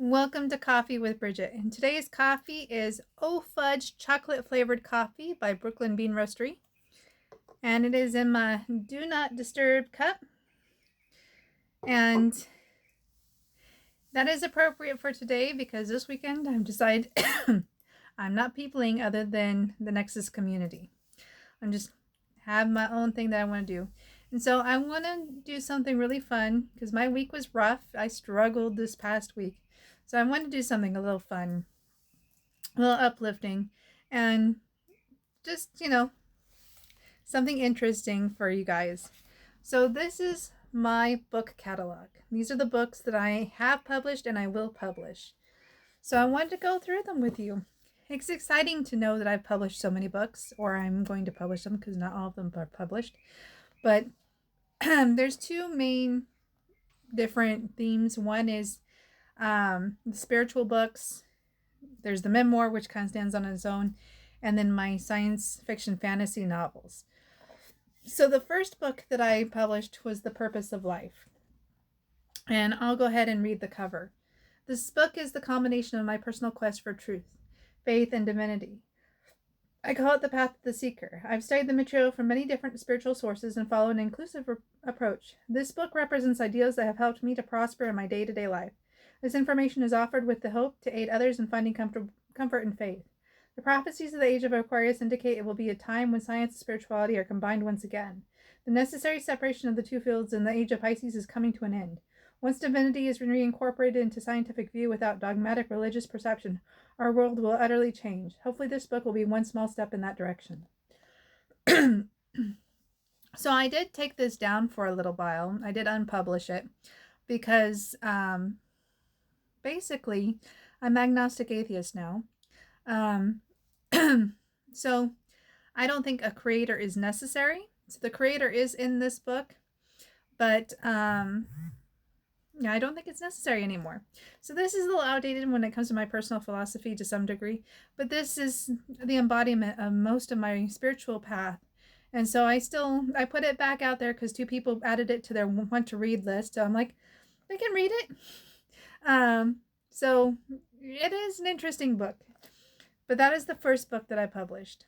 Welcome to Coffee with Bridget. And today's coffee is Oh Fudge Chocolate Flavored Coffee by Brooklyn Bean Roastery. And it is in my Do Not Disturb cup. And that is appropriate for today because this weekend I've decided I'm not peopling other than the Nexus community. I'm just have my own thing that I want to do. And so I want to do something really fun because my week was rough. I struggled this past week. So I want to do something a little fun, a little uplifting, and just, something interesting for you guys. So this is my book catalog. These are the books that I have published and I will publish. So I wanted to go through them with you. It's exciting to know that I've published so many books, or I'm going to publish them because not all of them are published. But there's two main different themes. One is the spiritual books. There's the memoir, which kind of stands on its own, and then my science fiction fantasy novels. So the first book that I published was The Purpose of Life. And I'll go ahead and read the cover. This book is the culmination of my personal quest for truth, faith, and divinity. I call it the path of the seeker. I've studied the material from many different spiritual sources and follow an inclusive approach. This book represents ideas that have helped me to prosper in my day-to-day life. This information is offered with the hope to aid others in finding comfort and faith. The prophecies of the age of Aquarius indicate it will be a time when science and spirituality are combined once again. The necessary separation of the two fields in the age of Pisces is coming to an end. Once divinity is reincorporated into scientific view without dogmatic religious perception, our world will utterly change. Hopefully this book will be one small step in that direction. So I did take this down for a little while. I did unpublish it because basically I'm agnostic atheist now. So I don't think a creator is necessary. So the creator is in this book, but yeah, I don't think it's necessary anymore. So this is a little outdated when it comes to my personal philosophy to some degree, but this is the embodiment of most of my spiritual path. And so I put it back out there because two people added it to their want to read list. So I'm like, they can read it. So it is an interesting book, but that is the first book that I published.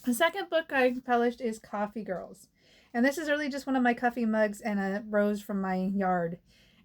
The second book I published is Coffee Girls. And this is really just one of my coffee mugs and a rose from my yard.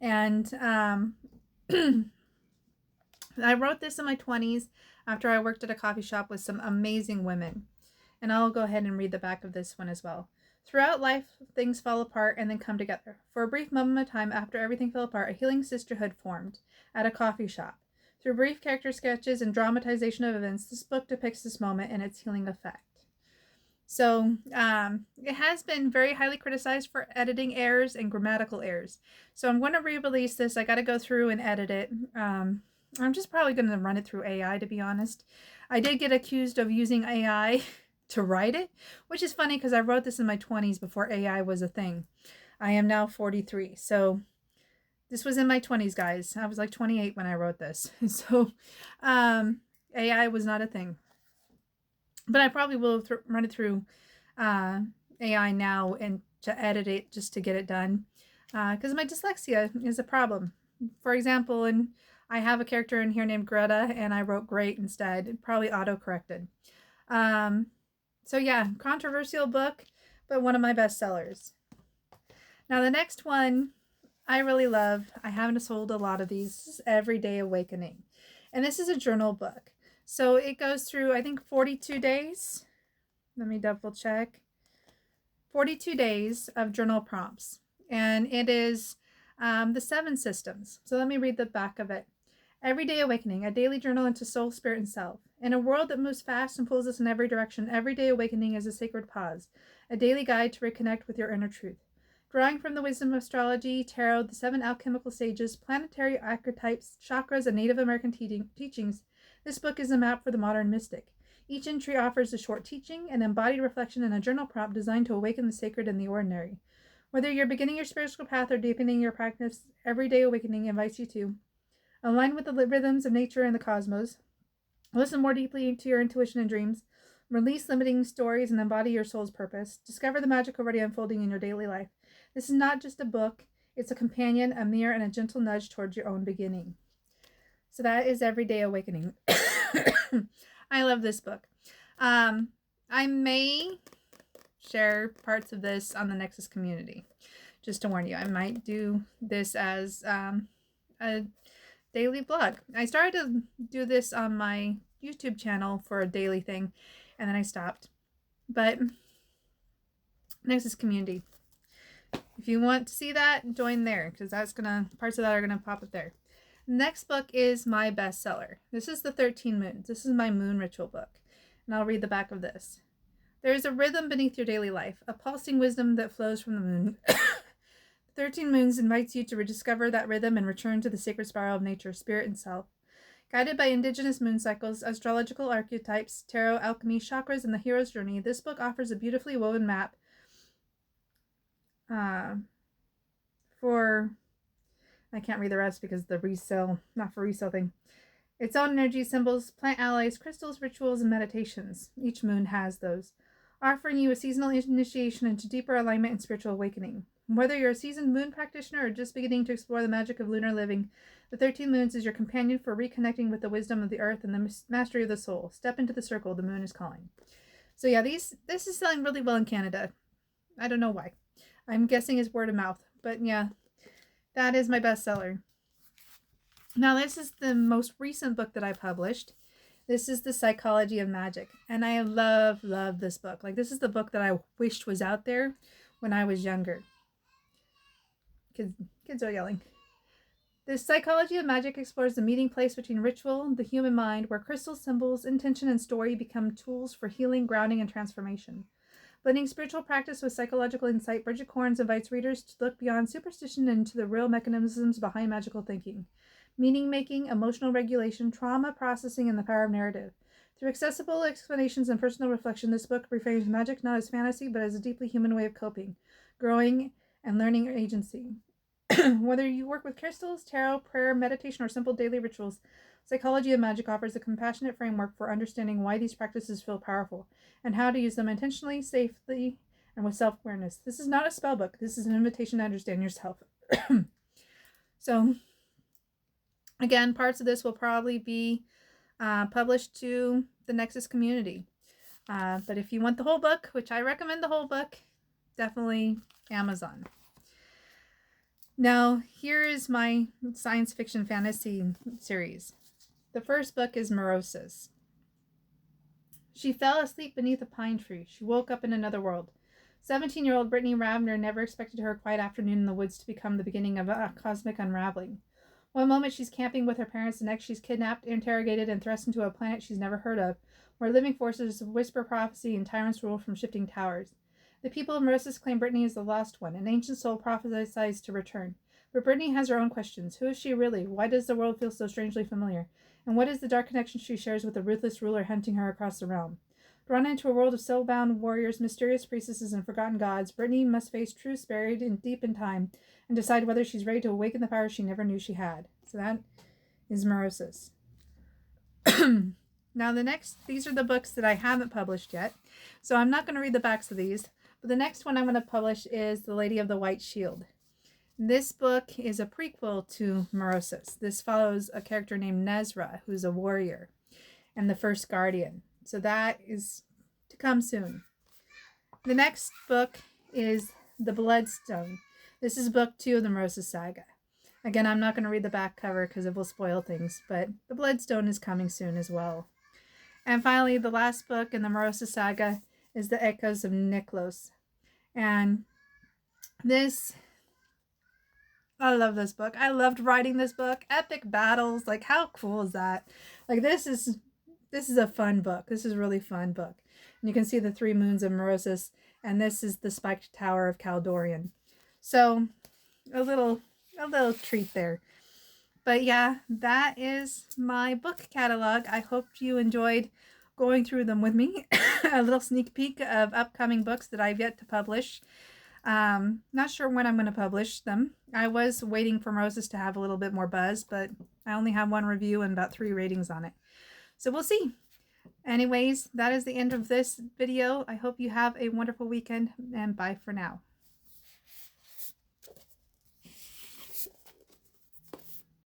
And I wrote this in my 20s after I worked at a coffee shop with some amazing women. And I'll go ahead and read the back of this one as well. Throughout life, things fall apart and then come together. For a brief moment of time after everything fell apart, a healing sisterhood formed at a coffee shop. Through brief character sketches and dramatization of events, this book depicts this moment and its healing effect. So it has been very highly criticized for editing errors and grammatical errors. So I'm going to re-release this. I got to go through and edit it. I'm just probably going to run it through AI, to be honest. I did get accused of using AI to write it, which is funny because I wrote this in my 20s before AI was a thing. I am now 43. So this was in my 20s, guys. I was like 28 when I wrote this. So AI was not a thing. But I probably will run it through AI now and to edit it just to get it done. Because my dyslexia is a problem. For example, and I have a character in here named Greta, and I wrote great instead. It probably auto-corrected. So yeah, controversial book, but one of my bestsellers. Now the next one I really love. I haven't sold a lot of these. This is Everyday Awakening. And this is a journal book. So it goes through, I think, 42 days. Let me double check. 42 days of journal prompts. And it is the 7 systems. So let me read the back of it. Everyday Awakening, a daily journal into soul, spirit, and self. In a world that moves fast and pulls us in every direction, Everyday Awakening is a sacred pause, a daily guide to reconnect with your inner truth. Drawing from the wisdom of astrology, tarot, the 7 alchemical stages, planetary archetypes, chakras, and Native American teachings, this book is a map for the modern mystic. Each entry offers a short teaching, an embodied reflection, and a journal prompt designed to awaken the sacred and the ordinary. Whether you're beginning your spiritual path or deepening your practice, Everyday Awakening invites you to align with the rhythms of nature and the cosmos, listen more deeply to your intuition and dreams, release limiting stories and embody your soul's purpose, discover the magic already unfolding in your daily life. This is not just a book, it's a companion, a mirror, and a gentle nudge towards your own beginning. So that is Everyday Awakening. I love this book. I may share parts of this on the Nexus community. Just to warn you, I might do this as a daily blog. I started to do this on my YouTube channel for a daily thing, and then I stopped. But Nexus community, if you want to see that, join there, because parts of that are gonna pop up there. Next book is my bestseller. This is the 13 Moons. This is my moon ritual book, and I'll read the back of this. There is a rhythm beneath your daily life, a pulsing wisdom that flows from the moon. 13 Moons invites you to rediscover that rhythm and return to the sacred spiral of nature, spirit, and self. Guided by indigenous moon cycles, astrological archetypes, tarot, alchemy, chakras, and the hero's journey, this book offers a beautifully woven map for... I can't read the rest because the resale, not for resale thing. Its own energy symbols, plant allies, crystals, rituals, and meditations. Each moon has those, offering you a seasonal initiation into deeper alignment and spiritual awakening. Whether you're a seasoned moon practitioner or just beginning to explore the magic of lunar living, the 13 Moons is your companion for reconnecting with the wisdom of the earth and the mastery of the soul. Step into the circle, the moon is calling. So yeah, this is selling really well in Canada. I don't know why. I'm guessing it's word of mouth, but yeah, that is my bestseller. Now, this is the most recent book that I published. This is The Psychology of Magic, and I love this book. Like, this is the book that I wished was out there when I was younger. Kids are yelling. The Psychology of Magic explores the meeting place between ritual and the human mind, where crystal symbols, intention, and story become tools for healing, grounding, and transformation. Blending spiritual practice with psychological insight, Bridget Corns invites readers to look beyond superstition and into the real mechanisms behind magical thinking. Meaning-making, emotional regulation, trauma processing, and the power of narrative. Through accessible explanations and personal reflection, this book reframes magic not as fantasy, but as a deeply human way of coping, growing, and learning agency. Whether you work with crystals, tarot, prayer, meditation, or simple daily rituals, Psychology of Magic offers a compassionate framework for understanding why these practices feel powerful and how to use them intentionally, safely, and with self-awareness. This is not a spell book. This is an invitation to understand yourself. So, again, parts of this will probably be published to the Nexus community. But if you want the whole book, which I recommend the whole book, definitely Amazon. Now, here is my science fiction fantasy series. The first book is Morosis. She fell asleep beneath a pine tree. She woke up in another world. 17-year-old Brittany Ravner never expected her quiet afternoon in the woods to become the beginning of a cosmic unraveling. One moment she's camping with her parents, the next she's kidnapped, interrogated, and thrust into a planet she's never heard of, where living forces whisper prophecy and tyrants rule from shifting towers. The people of Morosis claim Brittany is the lost one, an ancient soul prophesies to return. But Brittany has her own questions. Who is she really? Why does the world feel so strangely familiar? And what is the dark connection she shares with the ruthless ruler hunting her across the realm? Drawn into a world of soul-bound warriors, mysterious priestesses, and forgotten gods, Brittany must face truths buried deep in time and decide whether she's ready to awaken the power she never knew she had. So that is Morosis. Now these are the books that I haven't published yet. So I'm not going to read the backs of these. But the next one I'm going to publish is The Lady of the White Shield. This book is a prequel to Morosis. This follows a character named Nezra, who's a warrior, and the first guardian. So that is to come soon. The next book is The Bloodstone. This is book 2 of the Morosis saga. Again, I'm not going to read the back cover because it will spoil things, but The Bloodstone is coming soon as well. And finally, the last book in the Morosis saga is The Echoes of Niklos. And I love this book. I loved writing this book. Epic battles. Like, how cool is that? Like, this is a fun book. This is a really fun book. And you can see the 3 moons of Morosis, and this is the spiked tower of Kaldorian. So, a little treat there. But yeah, that is my book catalog. I hope you enjoyed going through them with me. A little sneak peek of upcoming books that I've yet to publish. Not sure when I'm going to publish them. I was waiting for Morosis to have a little bit more buzz, but I only have 1 review and about 3 ratings on it. So we'll see. Anyways, that is the end of this video. I hope you have a wonderful weekend, and bye for now.